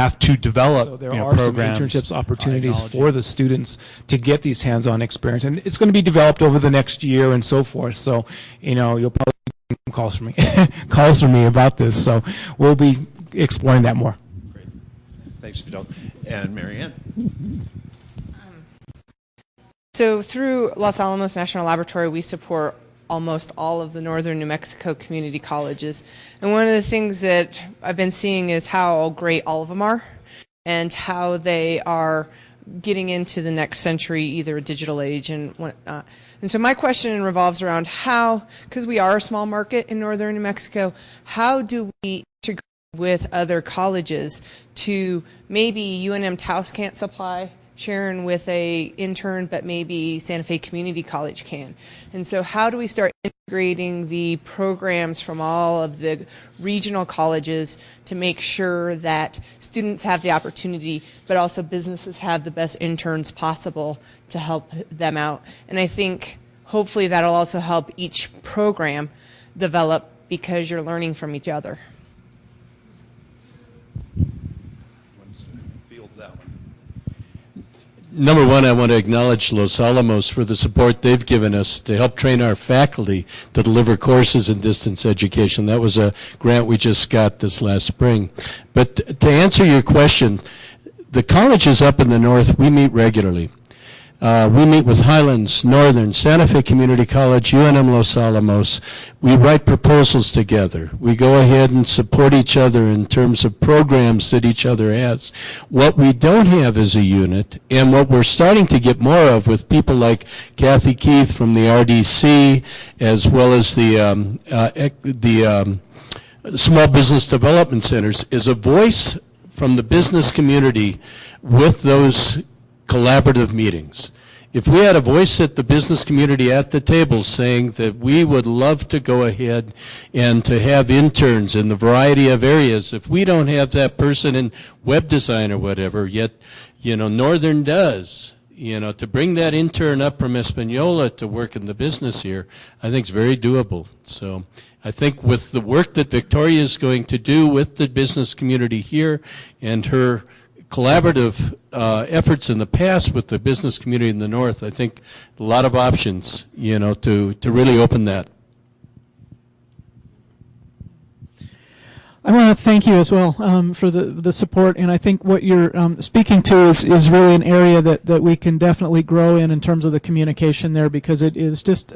have to develop so there are are some internships opportunities for the students to get these hands-on experience, and it's going to be developed over the next year and so forth. So, you'll probably get calls from me, calls from me about this. So we'll be exploring that more. Great. Thanks, Fidel. And Marianne. So through Los Alamos National Laboratory, we support almost all of the northern New Mexico community colleges. And one of the things that I've been seeing is how great all of them are and how they are getting into the next century, either a digital age and whatnot. And so my question revolves around how, because we are a small market in northern New Mexico, how do we integrate with other colleges to maybe UNM-Taos can't supply Sharon with a intern, but maybe Santa Fe Community College can. And so how do we start integrating the programs from all of the regional colleges to make sure that students have the opportunity, but also businesses have the best interns possible to help them out? And I think hopefully that'll also help each program develop because you're learning from each other. Number one, I want to acknowledge Los Alamos for the support they've given us to help train our faculty to deliver courses in distance education. That was a grant we just got this last spring. But to answer your question, the colleges up in the north, we meet regularly. We meet with Highlands, Northern, Santa Fe Community College, UNM Los Alamos. We write proposals together. We go ahead and support each other in terms of programs that each other has. What we don't have as a unit, and what we're starting to get more of with people like Kathy Keith from the RDC, as well as the Small Business Development Centers, is a voice from the business community with those collaborative meetings. If we had a voice at the business community at the table saying that we would love to go ahead and to have interns in the variety of areas, if we don't have that person in web design or whatever, yet, Northern does, to bring that intern up from Espanola to work in the business here, I think is very doable. So I think with the work that Victoria is going to do with the business community here and her collaborative efforts in the past with the business community in the north, I think a lot of options, to really open that. I want to thank you as well for the support, and I think what you're speaking to is really an area that we can definitely grow in terms of the communication there, because it is just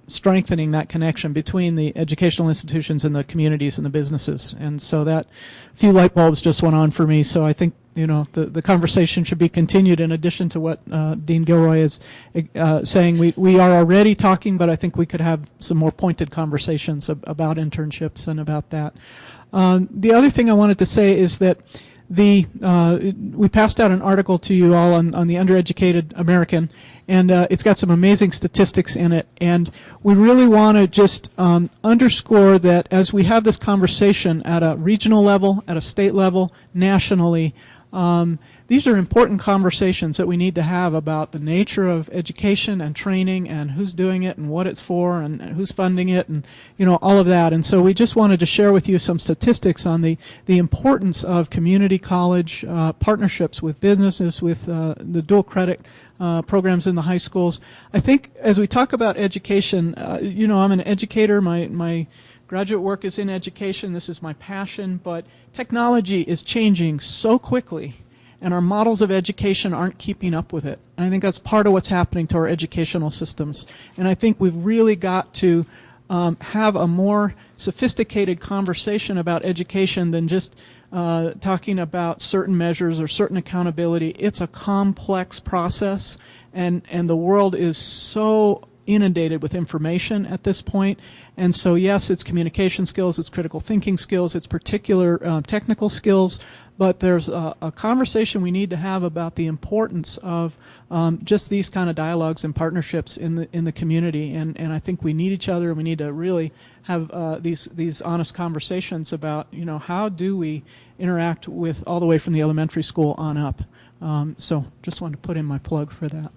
strengthening that connection between the educational institutions and the communities and the businesses. And so that few light bulbs just went on for me, so I think the conversation should be continued in addition to what Dean Gilroy is saying. We are already talking, but I think we could have some more pointed conversations about internships and about that. The other thing I wanted to say is that we passed out an article to you all on the undereducated American, and it's got some amazing statistics in it. And we really want to just underscore that as we have this conversation at a regional level, at a state level, nationally, these are important conversations that we need to have about the nature of education and training and who's doing it and what it's for and who's funding it and all of that. And so we just wanted to share with you some statistics on the importance of community college partnerships with businesses, with the dual credit programs in the high schools. I think as we talk about education, I'm an educator. My graduate work is in education. This is my passion, but technology is changing so quickly, and our models of education aren't keeping up with it. And I think that's part of what's happening to our educational systems. And I think we've really got to have a more sophisticated conversation about education than just talking about certain measures or certain accountability. It's a complex process, and the world is so inundated with information at this point. And so yes, it's communication skills, it's critical thinking skills, it's particular technical skills, but there's a conversation we need to have about the importance of just these kind of dialogues and partnerships in the community. And I think we need each other, and we need to really have these honest conversations about how do we interact with all the way from the elementary school on up. So just wanted to put in my plug for that.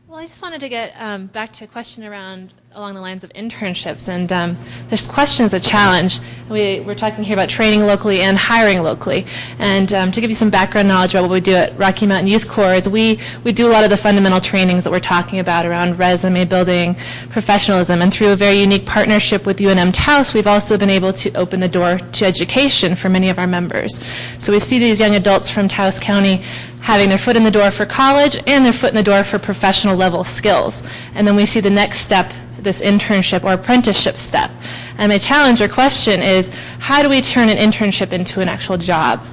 Well, Well, I just wanted to get back to a question along the lines of internships, and this question's a challenge. We're talking here about training locally and hiring locally, and to give you some background knowledge about what we do at Rocky Mountain Youth Corps is we do a lot of the fundamental trainings that we're talking about around resume building, professionalism, and through a very unique partnership with UNM-Taos, we've also been able to open the door to education for many of our members. So we see these young adults from Taos County having their foot in the door for college and their foot in the door for professional level skills. And then we see the next step, this internship or apprenticeship step. And my challenge or question is, how do we turn an internship into an actual job?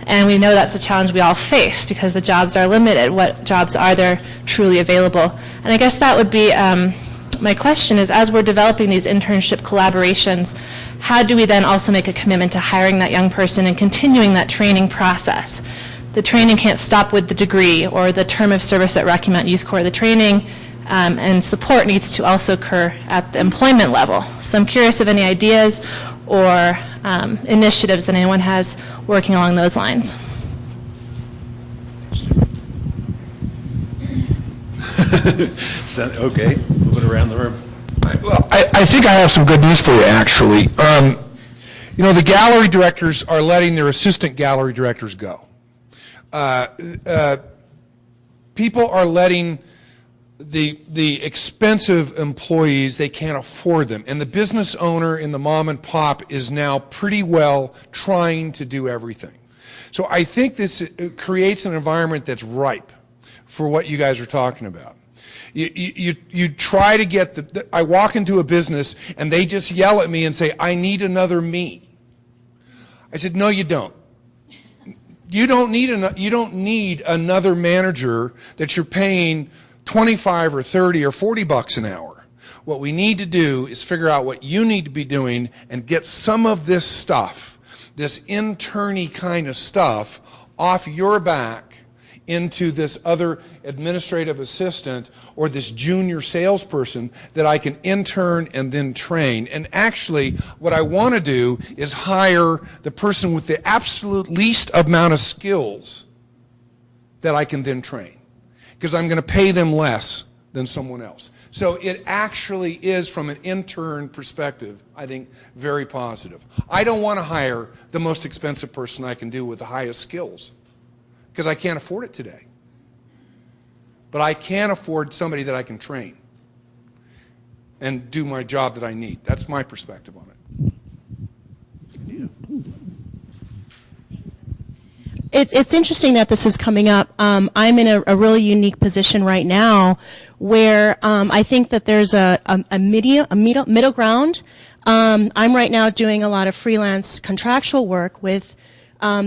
And we know that's a challenge we all face because the jobs are limited. What jobs are there truly available? And I guess that would be my question is, as we're developing these internship collaborations, how do we then also make a commitment to hiring that young person and continuing that training process? The training can't stop with the degree or the term of service at Rocky Mountain Youth Corps. The training and support needs to also occur at the employment level. So I'm curious of any ideas or initiatives that anyone has working along those lines. Okay, move it around the room. Well, I think I have some good news for you, actually. You know, the gallery directors are letting their assistant gallery directors go. People are letting the expensive employees, they can't afford them. And the business owner in the mom and pop is now pretty well trying to do everything. So I think this creates an environment that's ripe for what you guys are talking about. You try to get I walk into a business and they just yell at me and say, I need another me. I said, no, you don't. You don't need another manager that you're paying 25 or 30 or 40 bucks an hour. What we need to do is figure out what you need to be doing and get some of this stuff, this internee kind of stuff, off your back into this other administrative assistant or this junior salesperson that I can intern and then train. And actually, what I want to do is hire the person with the absolute least amount of skills that I can then train, because I'm going to pay them less than someone else. So it actually is, from an intern perspective, I think, very positive. I don't want to hire the most expensive person I can do with the highest skills, because I can't afford it today. But I can afford somebody that I can train and do my job that I need. That's my perspective on it. It's interesting that this is coming up. I'm in a really unique position right now where I think that there's a middle ground. I'm right now doing a lot of freelance contractual work with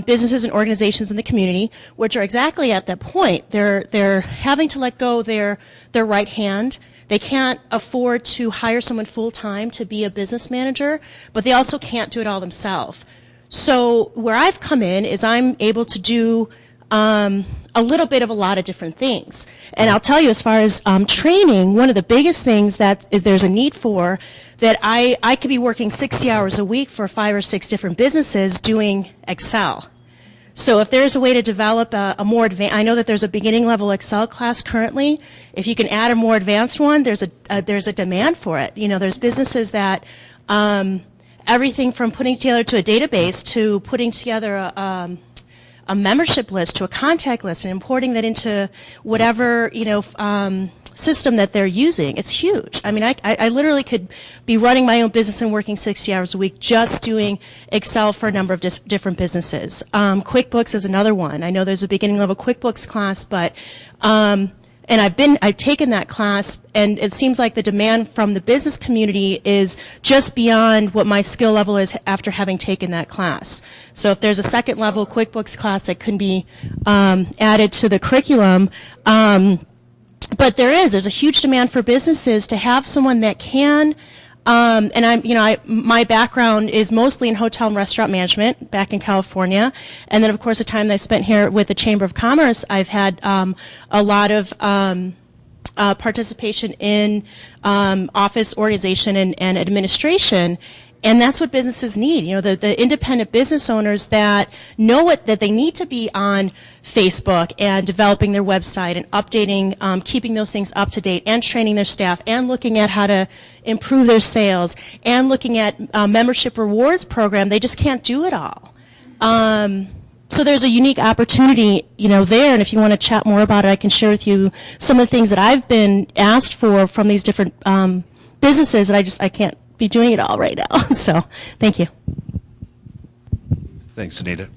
businesses and organizations in the community, which are exactly at that point. They're having to let go their right hand. They can't afford to hire someone full-time to be a business manager, but they also can't do it all themselves. So where I've come in is I'm able to do a little bit of a lot of different things. And I'll tell you, as far as training, one of the biggest things that there's a need for, that I could be working 60 hours a week for 5 or 6 different businesses doing Excel. So if there's a way to develop a more advanced, I know that there's a beginning level Excel class currently. If you can add a more advanced one, there's a demand for it. You know, there's businesses that everything from putting together to a database to putting together a membership list to a contact list and importing that into whatever, system that they're using. It's huge. I mean, I literally could be running my own business and working 60 hours a week just doing Excel for a number of different businesses. QuickBooks is another one. I know there's a beginning level QuickBooks class, but and I've taken that class, and it seems like the demand from the business community is just beyond what my skill level is after having taken that class. So if there's a second level QuickBooks class that can be added to the curriculum, but there's a huge demand for businesses to have someone that can, and my background is mostly in hotel and restaurant management back in California, and then of course the time that I spent here with the Chamber of Commerce, I've had a lot of participation in office organization and administration, And that's what businesses need. You know, the independent business owners that know that they need to be on Facebook and developing their website and updating, keeping those things up to date and training their staff and looking at how to improve their sales and looking at membership rewards program. They just can't do it all. So there's a unique opportunity, you know, there. And if you want to chat more about it, I can share with you some of the things that I've been asked for from these different businesses, and I can't be doing it all right now. So thank you. Thanks, Anita.